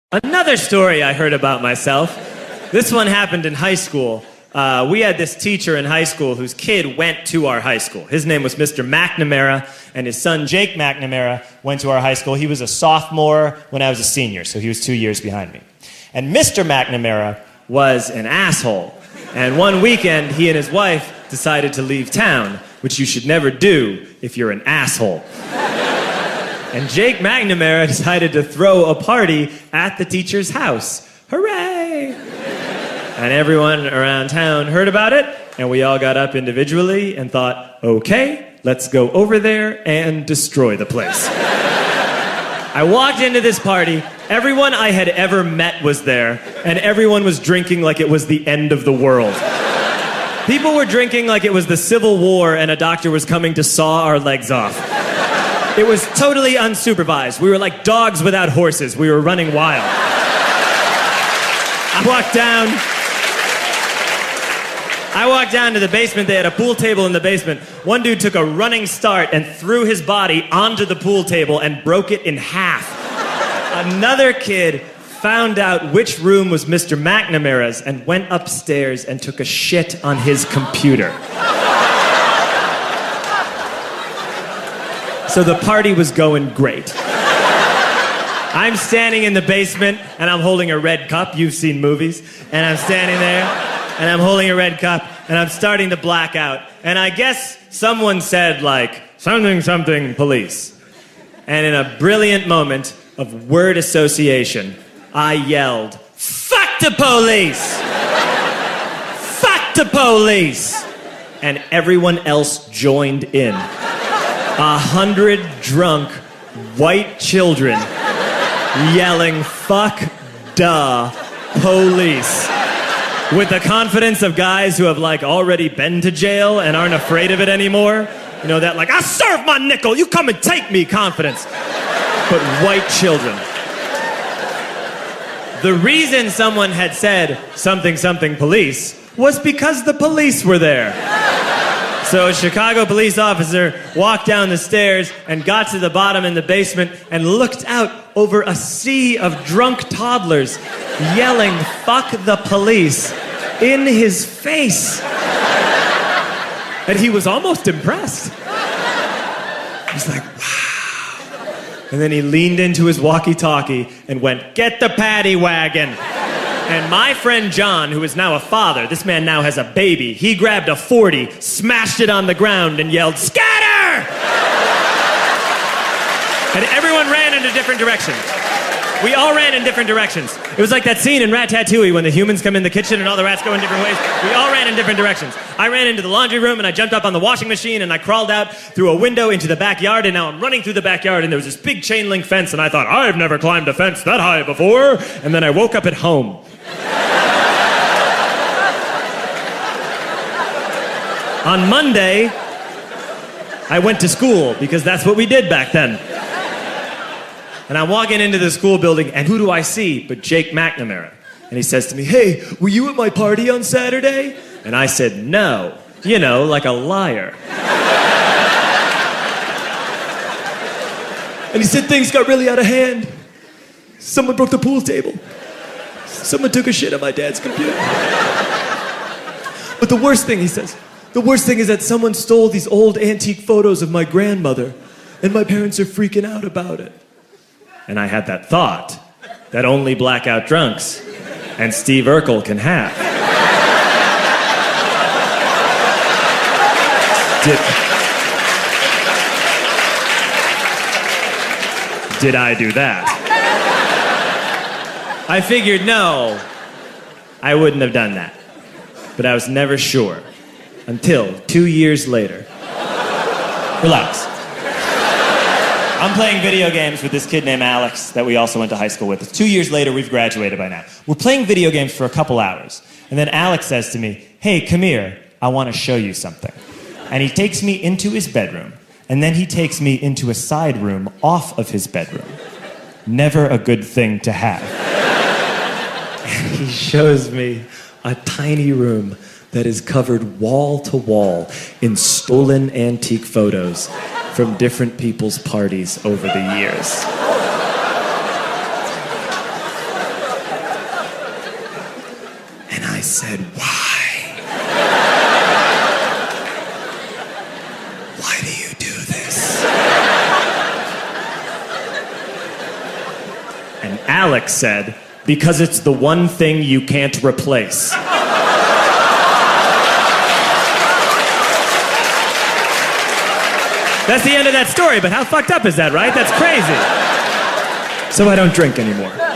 Another story I heard about myself. This one happened in high school. We had this teacher in high school whose kid went to our high school. His name was Mr. McNamara, and his son Jake McNamara went to our high school. He was a sophomore when I was a senior, so he was 2 years behind me. And Mr. McNamara was an asshole. And one weekend, he and his wife decided to leave town, which you should never do if you're an asshole. And Jake McNamara decided to throw a party at the teacher's house. Hooray! And everyone around town heard about it, and we all got up individually and thought, okay, let's go over there and destroy the place. I walked into this party, everyone I had ever met was there, and everyone was drinking like it was the end of the world. People were drinking like it was the Civil War and a doctor was coming to saw our legs off. It was totally unsupervised. We were like dogs without horses. We were running wild. I walked down to the basement. They had a pool table in the basement. One dude took a running start and threw his body onto the pool table and broke it in half. Another kid found out which room was Mr. McNamara's and went upstairs and took a shit on his computer. So the party was going great. I'm standing in the basement and I'm holding a red cup. You've seen movies. And I'm standing there and I'm holding a red cup and I'm starting to black out. And I guess someone said like, something, something, police. And in a brilliant moment of word association, I yelled, fuck the police! Fuck the police! And everyone else joined in. 100 drunk white children yelling, fuck the police. With the confidence of guys who have like already been to jail and aren't afraid of it anymore. You know, that like, I'll serve my nickel, you come and take me confidence. But white children. The reason someone had said something, something police was because the police were there. So a Chicago police officer walked down the stairs and got to the bottom in the basement and looked out over a sea of drunk toddlers yelling, fuck the police, in his face. And he was almost impressed. He was like, wow. And then he leaned into his walkie-talkie and went, get the paddy wagon. And my friend John, who is now a father, this man now has a baby, he grabbed a 40, smashed it on the ground, and yelled, scatter! And everyone ran in a different direction. We all ran in different directions. It was like that scene in Ratatouille when the humans come in the kitchen and all the rats go in different ways. We all ran in different directions. I ran into the laundry room and I jumped up on the washing machine and I crawled out through a window into the backyard, and now I'm running through the backyard and there was this big chain link fence and I thought, I've never climbed a fence that high before. And then I woke up at home. On Monday, I went to school because that's what we did back then. And I'm walking into the school building, and who do I see but Jake McNamara? And he says to me, hey, were you at my party on Saturday? And I said, no. You know, like a liar. And he said things got really out of hand. Someone broke the pool table. Someone took a shit on my dad's computer. But the worst thing, he says, the worst thing is that someone stole these old antique photos of my grandmother, and my parents are freaking out about it. And I had that thought that only blackout drunks and Steve Urkel can have. Did I do that? I figured, no, I wouldn't have done that. But I was never sure until 2 years later. Relax. I'm playing video games with this kid named Alex that we also went to high school with. 2 years later, we've graduated by now. We're playing video games for a couple hours. And then Alex says to me, hey, come here, I want to show you something. And he takes me into his bedroom. And then he takes me into a side room off of his bedroom. Never a good thing to have. And he shows me a tiny room that is covered wall to wall in stolen antique photos from different people's parties over the years. said, why? Why do you do this? And Alex said, because it's the one thing you can't replace. That's the end of that story, but how fucked up is that, right? That's crazy. So I don't drink anymore.